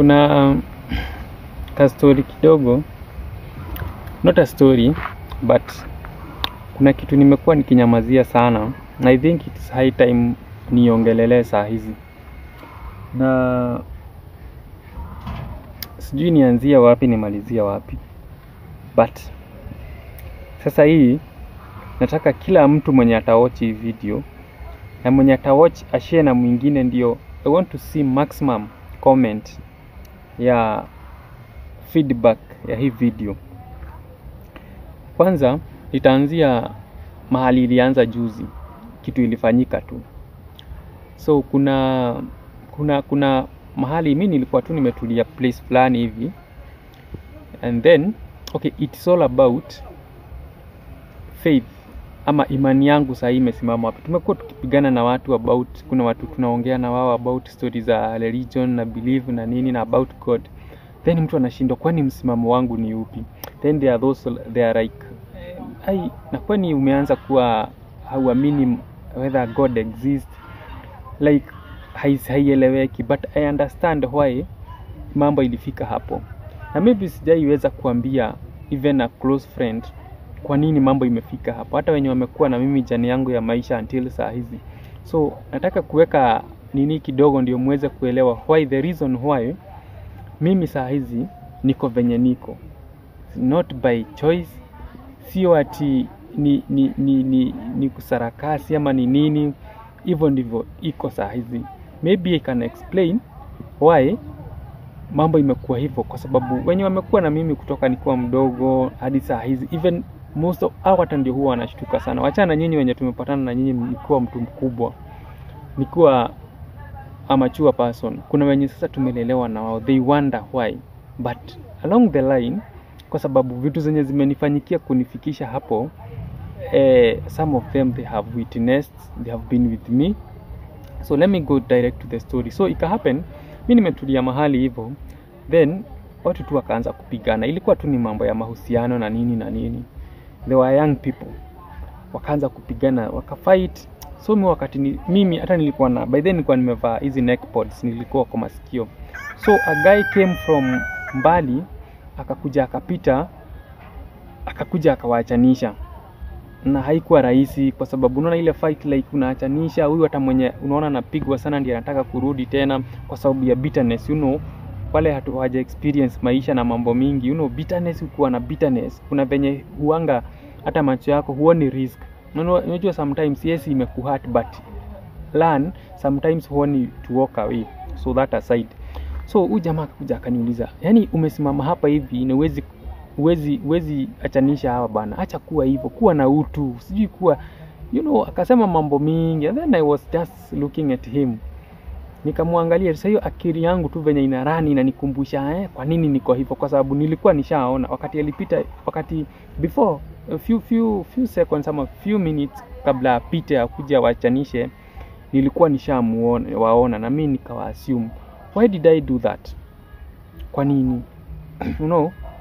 Kuna ka story kidogo, not a story but kuna kitu nimekuwa nikinyamazia sana, na I think it's high time niongelele saa hizi. Na sijui nianzia wapi nimalizia wapi, but sasa hii nataka kila mtu mwenye atawatch hii video na mwenye atawatch ashare na mwingine, ndio I want to see maximum comment ya feedback ya hii video. Kwanza itaanzia mahali ilianza juzi, kitu ilifanyika tu. So kuna mahali mimi nilikuwa tu nimetulia place fulani hivi, and then okay, it's all about faith ama imani yangu sasa imesimama wapi. Tumekuwa tukipigana na watu about, kuna watu tunaongea na wao about stories za religion na belief na nini na about God, then mtu anashindwa kwani msimamo wangu ni upi. Then there are those, they are like na kwani umeanza kuwa hauamini whether God exists, like haieleweki. But I understand why mambo ilifika hapo, na maybe sijaiweza kuambia even a close friend kwa nini mambo imefika hapo, hata wenye wamekuwa na mimi jani yangu ya maisha until saa hizi. So nataka kuweka nini kidogo ndio muweze kuelewa why, the reason why mimi saa hizi niko venye niko, not by choice. Sio ati ni kusarakasi ama ni nini, hivyo ndivyo iko saa hizi. Maybe I can explain why mambo imekuwa hivyo, kwa sababu wenye wamekuwa na mimi kutoka nikiwa mdogo hadi saa hizi, even most of hata ndio huwa wanashtuka sana. Wachana na nyinyi wenye tumepatana na nyinyi nilikuwa mtu mkubwa, nilikuwa a mature person. Kuna wenye sasa tumelelewa na wao, they wonder why. But along the line, kwa sababu vitu zenye zimenifanyikia kunifikisha hapo, some of them they have witnessed, they have been with me. So let me go direct to the story. So ika happen, mimi nimetulia mahali hivyo, then watu tu wakaanza kupigana. Ilikuwa tu ni mambo ya mahusiano na nini na nini. They were young people, wakaanza kupigana, wakafight. So mimi hata nilikuwa na, by then nilikuwa nimevaa hizi neck pods, nilikuwa kwa masikio. So a guy came from mbali, akakuja akapita, akakuja akawaachanisha. Na haikuwa rahisi, kwa sababu unaona ile fight like unaachanisha huyu, hata mwenye unaona anapigwa sana ndiye anataka kurudi tena kwa sababu ya bitterness, wale hawaja experience maisha na mambo mingi, bitterness. Ukiwa na bitterness, kuna venye huanga hata macho yako huoni risk. Unajua sometimes yes imekuhurt, but learn sometimes huoni to walk away, so that aside. So huyu jamaa akakuja akaniuliza, yani umesimama hapa hivi na uwezi achanisha hawa bana, acha kuwa hivyo, kuwa na utu, sijui kuwa akasema mambo mingi. And then I was just looking at him, nikamwangalia. Sasa hiyo akili yangu tu venye inarani inanikumbusha kwa nini niko hivyo, kwa sababu nilikuwa nishaona wakati alipita, wakati before a few seconds ama few minutes kabla apite akuja wachanishe, nilikuwa nishamuona waona, na mimi nikawa assume why did I do that, kwa nini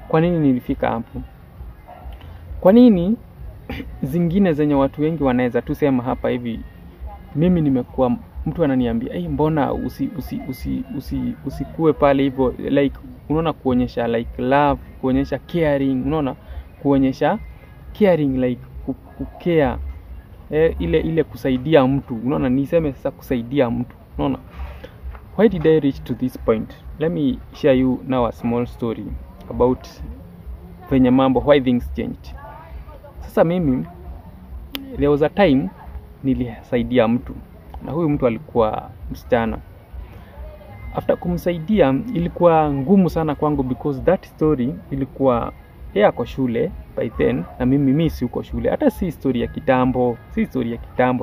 kwa nini nilifika hapo, kwa nini zingine zenye watu wengi wanaweza tu sema hapa hivi, mimi nimekuwa mtu ananiambia mbona usikue pale hivyo, like kuonyesha like love, kuonyesha caring, kuonyesha caring, like kukea, ile kusaidia mtu, niseme sasa kusaidia mtu, Why did I reach to this point? Let me share you now a small story about venye mambo, why things changed. Sasa mimi, there was a time nilisaidia mtu, na huyu mtu alikuwa msichana. After kumsaidia ilikuwa ngumu sana kwangu, because that story ilikuwa kwa shule by then, na mimi si uko shule. Hata si story ya kitambo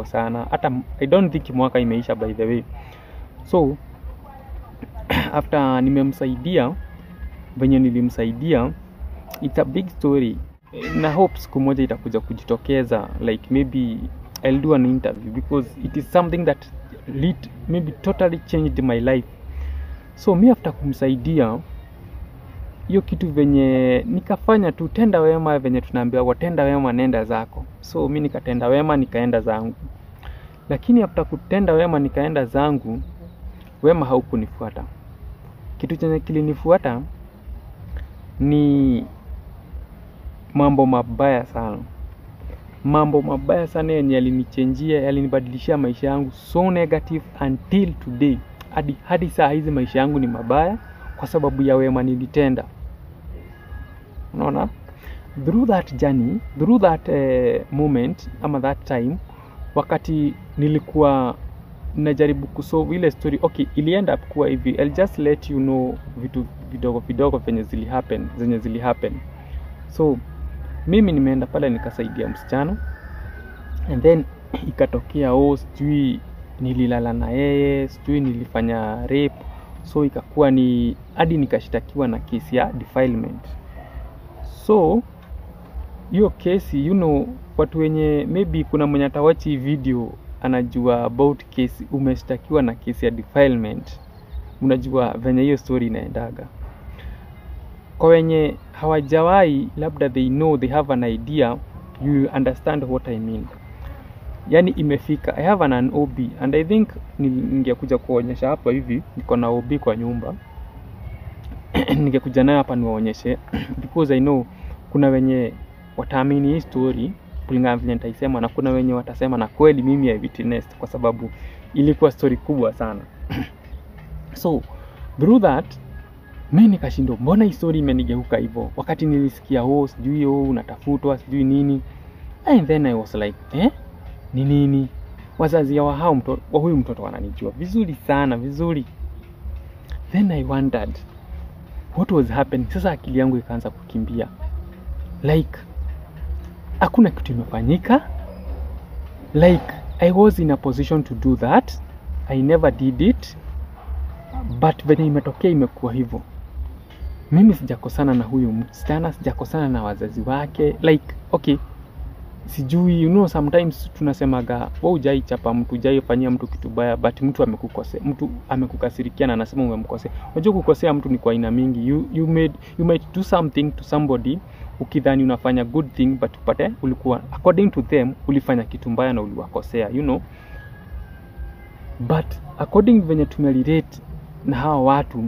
sana, hata I don't think mwaka imeisha by the way. So after nimemsaidia, venye nilimsaidia, it's a big story, na hope siku moja itakuja kujitokeza, like maybe I'll do an interview, because it is something that maybe totally changed my life. So mi after kumsaidia, hiyo kitu venye nikafanya tu, tenda wema, venye tunaambiwa watenda wema nenda zako. So mi nikatenda wema, nikaenda zangu. Lakini after kutenda wema nikaenda zangu, wema haukunifuata. Kitu chenye kilinifuata ni mambo mabaya sana. Mambo mabaya sana yenye yalinichenjia, yalinibadilishia maisha yangu so negative until today. Hadi saa hizi maisha yangu ni mabaya kwa sababu ya wema nilitenda. Unaona? Through that journey, through that moment ama that time, wakati nilikuwa najaribu kusolve ile story, okay, ilienda up kuwa hivi. I'll just let you know vitu vidogo venye zili happen. So mimi nimeenda pale nikasaidia msichana, and then ikatokea sijui nililala na yeye, sijui nilifanya rape. So ikakuwa ni hadi nikashitakiwa na kesi ya defilement. So hiyo kesi, watu wenye maybe kuna mwenye atawachi video anajua about kesi, umeshtakiwa na kesi ya defilement, unajua venye hiyo story inaendaga. Kwa wenye hawajawahi, labda they know, they have an idea, you understand what I mean. Yani imefika, I have an OB, and I think ningekuja kuonyesha hapa hivi, niko na OB kwa nyumba. Ningekuja nayo hapa niwaonyeshe because I know kuna wenye wataamini hii story kulingana vile nitaisema, na kuna wenye watasema na kweli mimi I witnessed, kwa sababu ilikuwa story kubwa sana. So through that mimi nikashindwa, mbona hii story imenigeuka hivyo wakati nilisikia sijui unatafutwa sijui nini. And then I was like, ni nini? Wazazi wa huyu mtoto wananijua vizuri sana, vizuri. Then I wondered what was happening. Sasa akili yangu ikaanza kukimbia, like hakuna kitu imefanyika, like I was in a position to do that, I never did it, but venye imetokea imekuwa hivyo. Mimi sijakosana na huyu msichana, sijakosana na wazazi wake, like okay, sijui sometimes tunasemaga wewe hujaichapa mtu, hujaifanyia mtu kitu baya, but mtu amekukasirikia na anasema umemkosea. Unajua kukosea mtu ni kwa aina mingi. You might do something to somebody ukidhani unafanya good thing, but upate ulikuwa according to them ulifanya kitu mbaya na uliwakosea, But according venye tumelirate na hawa watu,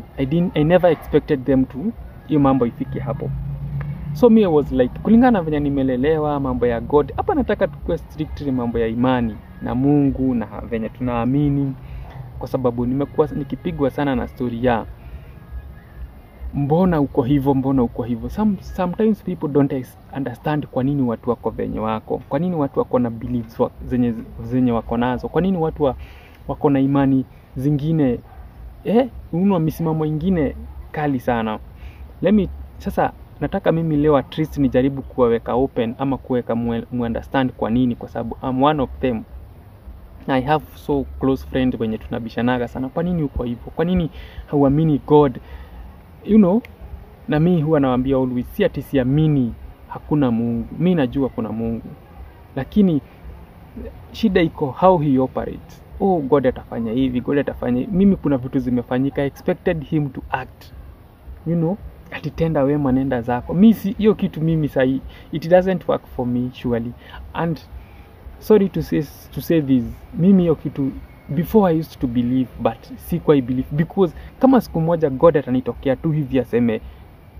I never expected them to hiyo mambo ifike hapo. So me was like, kulingana venye nimelelewa mambo ya God, hapa nataka tukue strictly mambo ya imani na Mungu na venye tunaamini, kwa sababu nimekuwa nikipigwa sana na story ya mbona uko hivyo. Sometimes people don't understand kwa nini watu wako venye wako, kwa nini watu wako na beliefs zenye wako nazo, kwa nini watu wako na imani zingine, misimamo ingine kali sana. Sasa nataka mimi leo at least nijaribu kuweka open ama kuweka understand kwa nini, kwa sababu I'm one of them. I have so close friend wenye tunabishanaga sana, kwa nini uko hivyo, kwa nini hauamini God, na mimi huwa nawaambia always, si ati siamini hakuna Mungu, mimi najua kuna Mungu, lakini shida iko how he operates. God atafanya hivi, God atafanya. Mimi kuna vitu zimefanyika, I expected him to act, atitenda wema, nenda zako. Mimi hiyo kitu mimi sahi, it doesn't work for me surely. And sorry to say this, mimi hiyo kitu before I used to believe, but sikuwa I believe, because kama siku moja God atanitokea tu hivi aseme,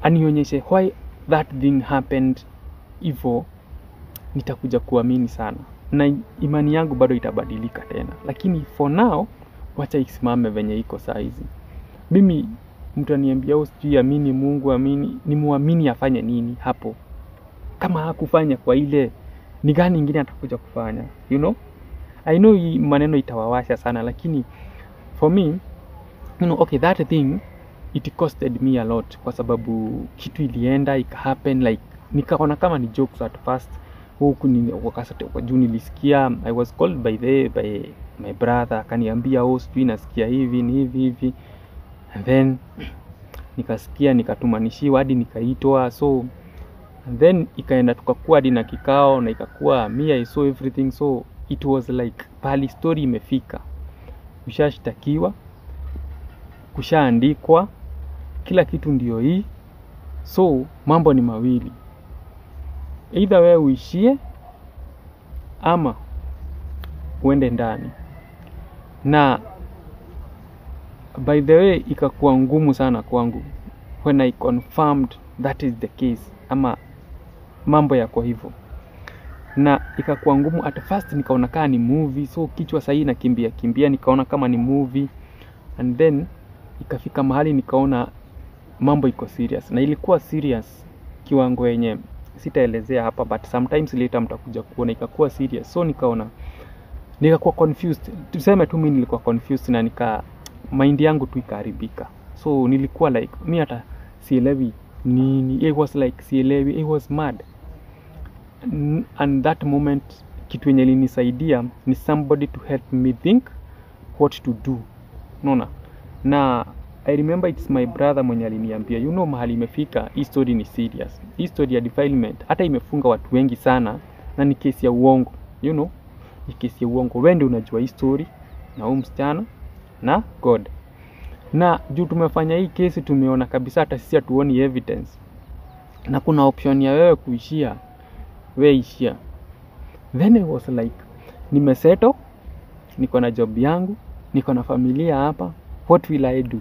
anionyeshe why that thing happened hivyo, nitakuja kuamini sana na imani yangu bado itabadilika tena. Lakini for now wacha isimame venye iko saa hizi. Mimi mtu aniambia sijui amini Mungu, ni muamini afanye nini hapo? Kama hakufanya kwa ile, ni gani nyingine atakuja kufanya? I know hii maneno itawawasha sana, lakini for me, okay, that thing it costed me a lot, kwa sababu kitu ilienda happen, like nikaona kama ni jokes at first. Huku wakasate kwa juu nilisikia, I was called by my brother, akaniambia sijui nasikia hivi ni hivi, and then nikasikia, nikatumanishiwa hadi nikaitwa. So and then ikaenda tukakuwa hadi na kikao, na ikakuwa I saw everything. So it was like pali story imefika, kushashtakiwa, kushaandikwa, kila kitu ndio hii. So mambo ni mawili, either wewe uishie ama uende ndani. Na by the way ikakuwa ngumu sana kwangu when I confirmed that is the case, ama mambo yako hivyo. Na ikakuwa ngumu at first, nikaona kama ni movie, so kichwa sahi na kimbia nikaona kama ni movie, and then ikafika mahali nikaona mambo iko serious, na ilikuwa serious kiwango yenye sitaelezea hapa, but sometimes later mtakuja kuona ikakuwa serious. So nikakuwa confused, tuseme tu mimi nilikuwa confused, na mind yangu tu ikaharibika. So nilikuwa like mimi hata sielewi nini, it was like sielewi, it was mad. And that moment kitu yenye ilinisaidia ni somebody to help me think what to do, unaona. Na I remember it's my brother mwenye aliniambia, mahali imefika, hii story ni serious, hii story ya defilement hata imefunga watu wengi sana, na ni kesi ya uongo, ni kesi ya uongo. Wewe ndio unajua hii story na huyu msichana na God, na juu tumefanya hii kesi tumeona kabisa hata sisi hatuoni evidence, na kuna option ya wewe kuishia, wewe ishia. Then I was like, nimesettle, niko na job yangu, niko na familia hapa, what will I do?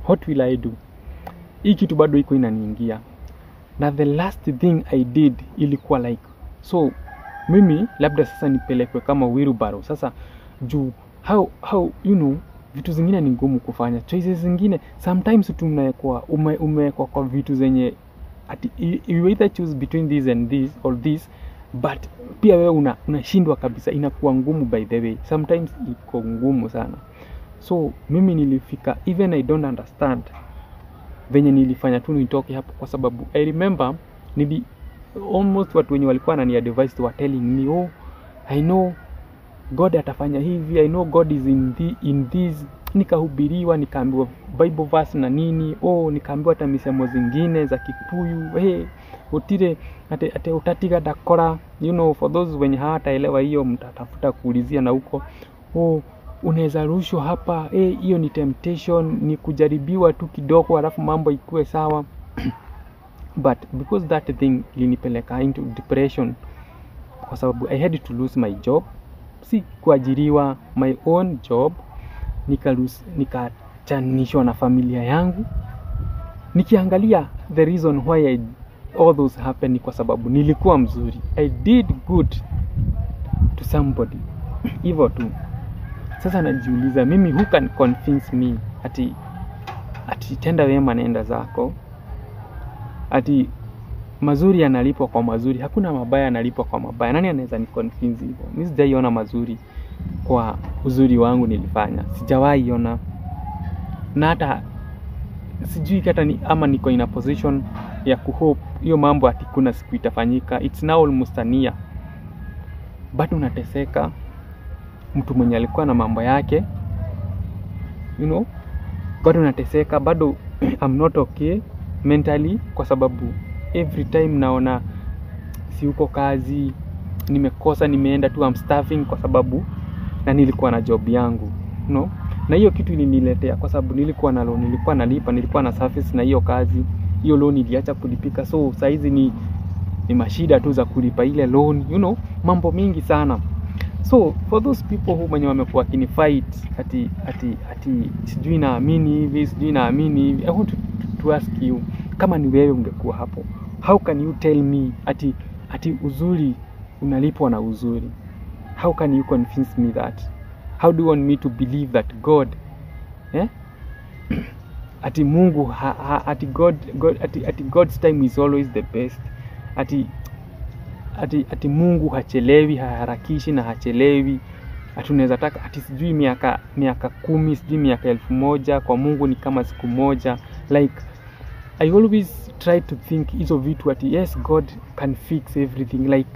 What will I do? Hii kitu bado iko inaniingia. Na the last thing I did ilikuwa like, so mimi labda sasa nipelekwe kama wheelbarrow. Sasa juu how vitu zingine ni ngumu kufanya, choices zingine sometimes tunawekwa umewekwa kwa vitu zenye ati you either choose between this and this or this, but pia wewe unashindwa kabisa, inakuwa ngumu. By the way, sometimes iko ngumu sana. So mimi nilifika, even I don't understand venye nilifanya tu nitoke hapo, kwa sababu I remember almost watu wenye walikuwa na advice were telling me, I know God atafanya hivi, I know God is in this. Nikahubiriwa, nikaambiwa Bible verse na nini, nikaambiwa hata misemo zingine za Kikuyu, utire ate utatiga dakora, for those wenye hawataelewa hiyo mtatafuta kuulizia na huko, unaweza rushwa hapa, hiyo ni temptation, ni kujaribiwa tu kidogo alafu mambo ikuwe sawa. But because that thing ilinipeleka into depression, kwa sababu I had to lose my job, si kuajiriwa, my own job, nikachanishwa na familia yangu. Nikiangalia the reason why all those happened kwa sababu nilikuwa mzuri, I did good to somebody, hivyo tu. Sasa najiuliza mimi, who can convince me ati tenda wema nenda zako, ati mazuri yanalipwa kwa mazuri, hakuna mabaya yanalipwa kwa mabaya? Nani anaweza ni convince hivyo? Mimi sijaiona mazuri kwa uzuri wangu nilifanya, sijawahi ona. Na hata sijui hata ama niko in a position ya kuhope hiyo mambo ati kuna siku itafanyika. It's now almost a year, bado unateseka. Mtu mwenye alikuwa na mambo yake, bado unateseka, bado I'm not okay mentally, kwa sababu every time naona si uko kazi, nimekosa, nimeenda tu I'm starving, kwa sababu na nilikuwa na job yangu, na hiyo kitu iliniletea, kwa sababu nilikuwa na loan, nilikuwa nalipa, nilikuwa na service na hiyo kazi, hiyo loan iliacha kulipika. So saizi ni mashida tu za kulipa ile loan, mambo mingi sana. So for those people who wenye wamekuwa kini fight ati sijui naamini hivi, sijui naamini hivi, I want to ask you, kama ni wewe ungekuwa hapo, how can you tell me ati uzuri unalipwa na uzuri? How can you convince me that? How do you want me to believe that God ati Mungu ati God's time is always the best, ati Mungu hachelewi, haharakishi na hachelewi, ati unaweza taka ati sijui miaka 10, sijui miaka 1000, kwa Mungu ni kama siku moja. Like I always try to think hizo vitu ati yes, God can fix everything. Like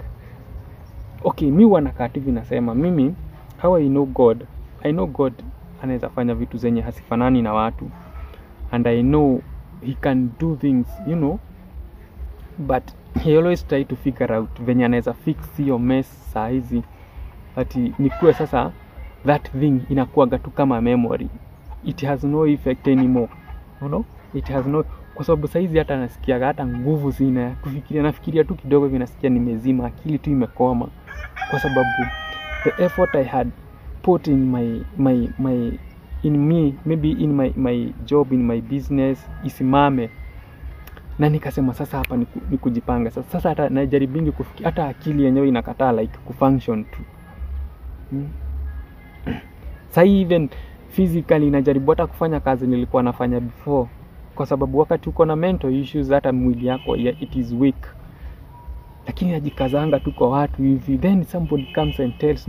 okay, mimi wanakativi nasema mimi, how I know God anaweza fanya vitu zenye hasifanani na watu, and I know he can do things, but he always try to figure out venye anaweza fix your mess saa hizi, ati nikuwe sasa that thing inakuaga tu kama memory, it has no effect anymore, it has no, kwa sababu saa hizi hata nasikia hata nguvu sina kufikiria, nafikiria tu kidogo hivi nasikia nimezima, akili tu imekoma, kwa sababu the effort I had put in in me, maybe in my job, in my business isimame. Na nikasema sasa hapa ni kujipanga. Sasa hata najaribingi kufikia, hata akili yenyewe inakataa like kufunction tu. Sasa even physically najaribu hata kufanya kazi nilikuwa nafanya before, kwa sababu wakati uko na mental issues hata mwili yako it is weak. Lakini najikazanga tu kwa watu hivi, then somebody comes and tells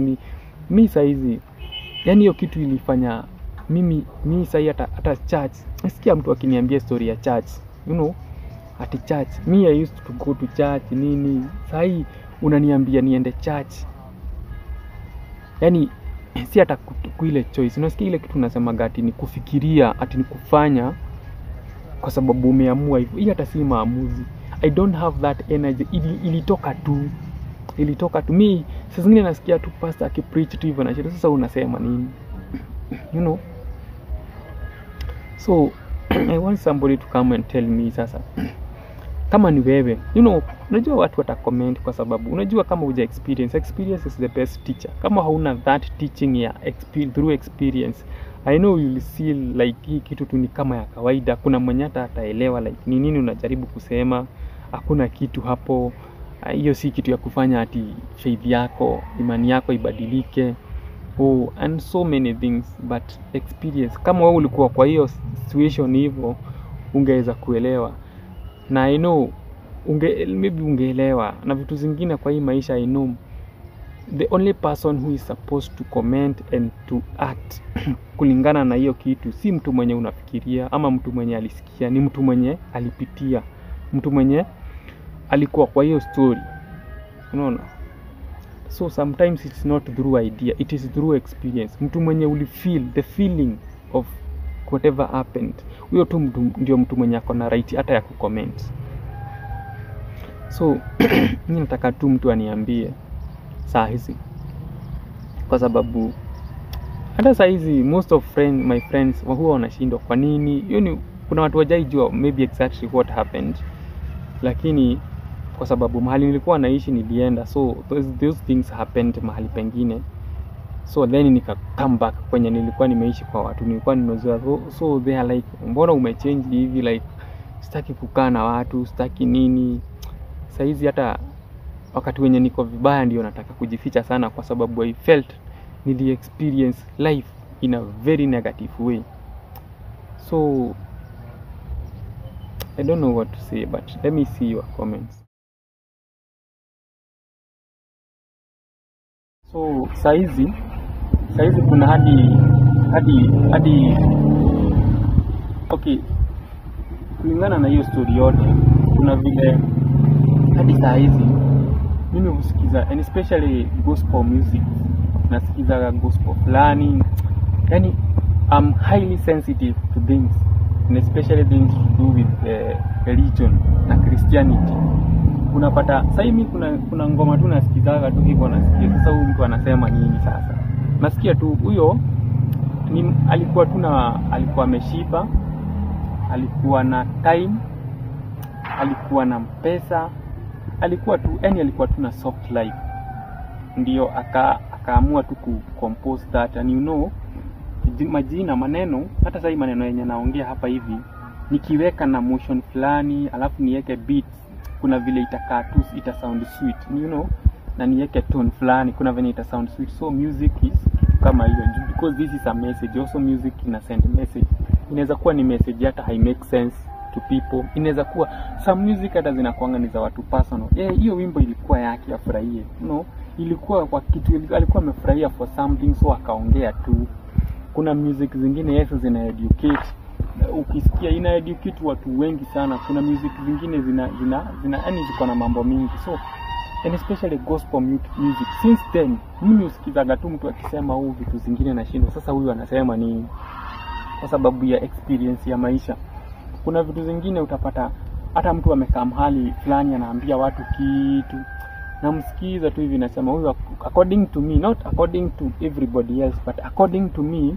me saizi, yani hiyo kitu ilifanya mimi saizi hata church, nasikia mtu akiniambia story ya church, you know, at church me I used to go to church nini, saizi unaniambia niende church, yani si hata kuile choice. Unasikia ile kitu unasema gati ni kufikiria ati ni kufanya kwa sababu umeamua hivyo. Hii hata si maamuzi. I don't have that energy. Ilitoka tu. Mimi sasa zingine nasikia tu pastor akipreach tu hivyo na shida. Sasa unasema nini? You know. So I want somebody to come and tell me sasa. Kama ni wewe, you know, unajua watu watacomment kwa sababu unajua kama uja experience is the best teacher. Kama hauna that teaching ya through experience, I know you'll see like hii kitu tu ni kama ya kawaida. Kuna mwenye ataelewa like ni nini unajaribu kusema, hakuna kitu hapo. Hiyo si kitu ya kufanya ati faith yako, imani yako ibadilike. And so many things, but experience. Kama wewe ulikuwa kwa hiyo situation hivyo, ungeweza kuelewa. Na I know maybe ungeelewa na vitu zingine kwa hii maisha. I know the only person who is supposed to comment and to act kulingana na hiyo kitu si mtu mwenye unafikiria ama mtu mwenye alisikia, ni mtu mwenye alipitia, mtu mwenye alikuwa kwa hiyo story, unaona. So sometimes it's not through idea, it is through experience. Mtu mwenye ulifeel the feeling of whatever happened, huyo tu ndio mtu mwenye ako na right hata ya kucomment. So mimi nataka tu mtu aniambie saa hizi, kwa sababu hata saa hizi most of my friends huwa wanashindwa kwa nini. Hiyo ni kuna watu wajaijua maybe exactly what happened, lakini kwa sababu mahali nilikuwa naishi nilienda, so those things happened mahali pengine. So then nika come back kwenye nilikuwa nimeishi kwa watu nilikuwa nimezoea. So they are like, mbona umechange hivi, like sitaki kukaa na watu, sitaki nini. Sasa hizi hata wakati wenye niko vibaya ndio nataka kujificha sana, kwa sababu I felt nili experience life in a very negative way. So I don't know what to say, but let me see your comments. So saizi kuna hadi okay, kulingana na hiyo story yote, kuna vile hadi saizi mimi husikiza, and especially gospel music, nasikiza gospel fulani, yani I'm highly sensitive to things, and especially things to do with religion na Christianity. Unapata sasa hivi kuna ngoma tu nasikizaga tu hivyo, nasikia sasa huyu mtu anasema nini. Sasa nasikia tu huyo alikuwa ameshiba, alikuwa na time, alikuwa na pesa, alikuwa tu na soft life, ndio akaamua tu compose that. And you know, majina maneno, hata sasa maneno yenye naongea hapa hivi nikiweka na motion fulani alafu niweke beats, kuna vile itakaa tu ita sound sweet, you know, na niweke tone fulani, kuna vile ita sound sweet. So music is kama hiyo, because this is a message. Also music ina send message. Inaweza kuwa ni message hata hai make sense to people. Inaweza kuwa some music hata zinakuanga ni za watu personal. Hiyo wimbo ilikuwa yake afurahie, you know, ilikuwa kwa kitu alikuwa amefurahia for something, so akaongea tu. Kuna music zingine yesu zina educate, ukisikia ina educate watu wengi sana. Kuna music zingine zina yani ziko na mambo mingi. So and especially gospel music, since then mimi usikizaga tu mtu akisema vitu zingine na shindo, sasa huyu anasema nini, kwa sababu ya experience ya maisha. Kuna vitu zingine utapata hata mtu amekaa mahali fulani anaambia watu kitu, na msikiza tu hivi nasema huyu according to me, not according to everybody else, but according to me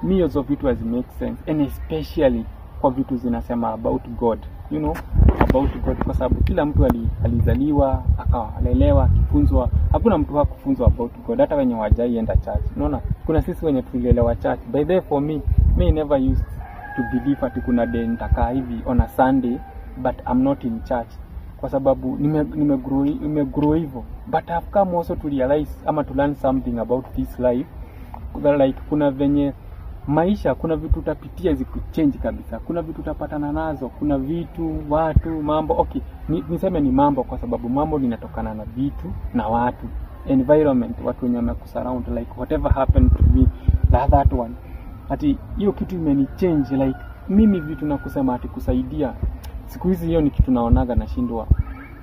hizo vitu has make sense, and especially kwa vitu zinasema about God, you know, about God, kwa sababu kila mtu alizaliwa akalelewa akifunzwa. Hakuna mtu hakufunzwa about God, hata wenye wajaienda church. Unaona, kuna sisi wenye tulilelewa church. By the way, for me me never used to believe ati kuna day nitakaa hivi on a Sunday but I'm not in church, kwa sababu nimegrow hivyo. But I've come also to realize ama to learn something about this life, like kuna venye maisha, kuna vitu utapitia zikuchange kabisa, kuna vitu utapatana nazo, kuna vitu, watu, mambo. Okay, niseme ni mambo kwa sababu mambo linatokana na vitu na watu, environment, watu wenye wamekusurround, like whatever happened to me that one, ati hiyo kitu imeni change. Like mimi vitu na kusema ati kusaidia siku hizi, hiyo ni kitu naonaga nashindwa.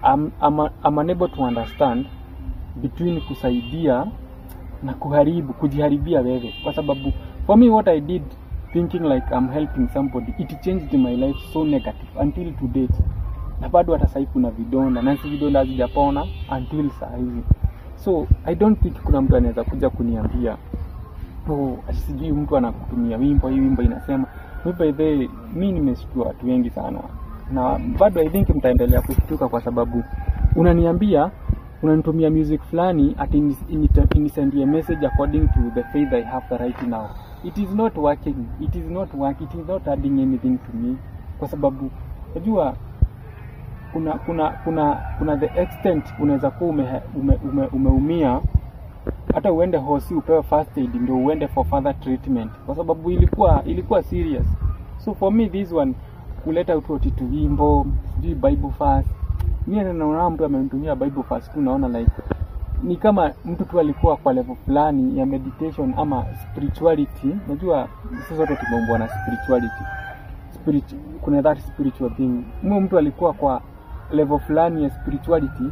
I'm unable to understand between kusaidia na kujiharibia wewe, kwa sababu for me what I did thinking like I'm helping somebody, it changed my life so negative until to date, na bado hata sasa kuna vidonda na vidonda hazijapona until saa hizi. So I don't think kuna mtu anaweza kuja kuniambia sijui mtu anakutumia wimbo, hii wimbo inasema mimi nimeshtua watu wengi sana, na bado I think mtaendelea kushtuka, kwa sababu unaniambia unanitumia music fulani ati inisendie message according to the faith I have right now. It is not working, it is not adding anything to me, kwa sababu unajua kuna the extent unaweza kuwa umeumia hata uende hosi upewe first aid ndio uende for further treatment, kwa sababu ilikuwa serious. So for me this one kuleta utoti tu wimbo sijui Bible verse, mimi naona mtu amenitumia Bible verse tu, naona like ni kama mtu tu alikuwa kwa level fulani ya meditation ama spirituality. Unajua sisi zote tumeumbwa na spirituality, kuna that spiritual thing. Mtu alikuwa kwa level fulani ya spirituality,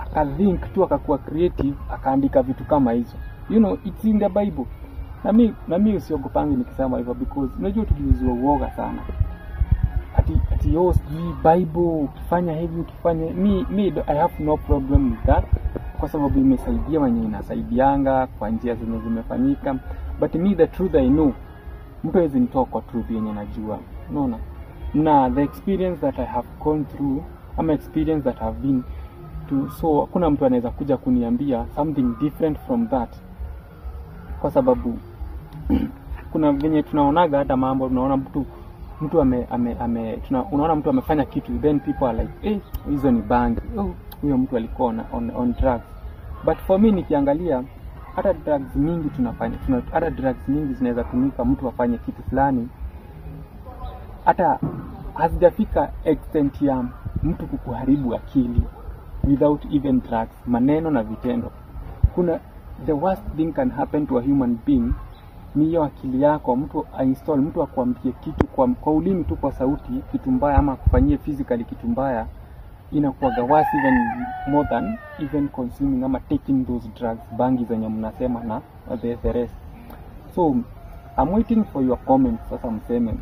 akathink tu, akakuwa creative, akaandika vitu kama hizo. You know, it's in the Bible. Na mimi usiogopangi nikisema hivyo, because unajua tuliuzwa uoga sana. Ati Bible ukifanya hivi ukifanya I have no problem with that, kwa sababu imesaidia wenye inasaidianga kwa njia zenye zimefanyika. But me the truth I know, mtu hawezi nitoa kwa truth yenye najua, unaona. Na the experience that I have gone through, ama experience that have been to, so hakuna mtu anaweza kuja kuniambia something different from that, kwa sababu kuna venye tunaonaga hata mambo, tunaona mtu unaona mtu amefanya kitu, then people are like hizo ni bangi, huyo mtu alikuwa on drugs. But for me nikiangalia, hata drugs mingi hata drugs mingi zinaweza tumika mtu afanye kitu fulani, hata hazijafika extent ya mtu kukuharibu akili without even drugs, maneno na vitendo. Kuna the worst thing can happen to a human being ni hiyo akili yako, mtu install, mtu akwambie kitu kwa ulimi tu, kwa sauti, kitu mbaya, ama kufanyie physically kitu mbaya, inakuwa worse even more than even consuming ama taking those drugs, bangi zenye mnasema na the rest. So I'm waiting for your comments. Sasa mseme,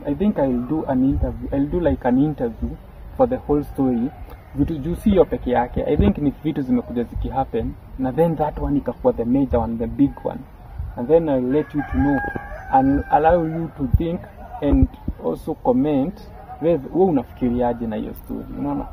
I think I'll do like an interview for the whole story, vitu juicy hiyo peke yake. I think ni vitu zimekuja happen, na then that one ikakuwa the major one, the big one, and then I'll let you to know and allow you to think and also comment wewe unafikiriaje na hiyo story, unaona.